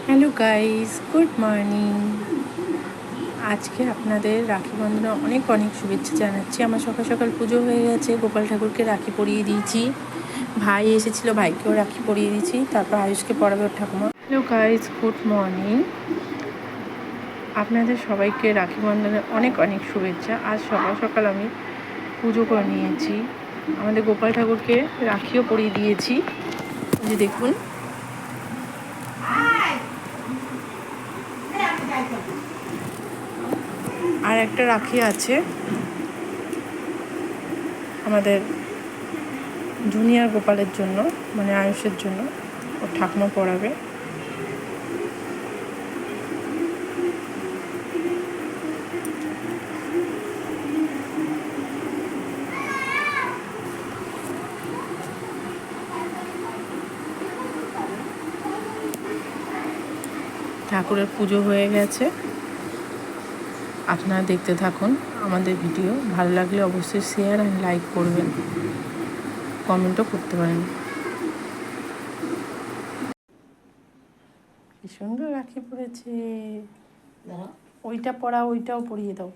Hello guys, good morning. আজকে আপনাদের রাখি বন্ধনে অনেক অনেক শুভেচ্ছা জানাচ্ছি। আমার সকাল সকাল পুজো হয়ে গেছে, গোপাল ঠাকুরকে রাখি পরিয়ে দিয়েছি। ভাই এসেছিলো, ভাইকেও রাখি পরিয়ে দিয়েছি, তারপর আয়ুষকে পড়াবে ওর ঠাকুমা। Hello guys, good morning. আপনাদের সবাইকে রাখি বন্ধনে অনেক অনেক শুভেচ্ছা। আজ সকাল সকাল আমি পুজো করে নিয়েছি, আমাদের গোপাল ঠাকুরকে রাখিও পরিয়ে দিয়েছি। এই যে দেখুন, আর একটা রাখি আছে আমাদের জুনিয়র গোপালের জন্য, মানে আয়ুষের জন্য, ওর ঠাকুমা পড়াবে। ঠাকুরের পুজো হয়ে গেছে, আপনারা দেখতে থাকুন আমাদের ভিডিও। ভালো লাগলে অবশ্যই শেয়ার অ্যান্ড লাইক করবেন, কমেন্টও করতে পারেন। কি সুন্দর রাখি পড়েছে, ওইটা পড়া, ওইটাও পরিয়ে দাও।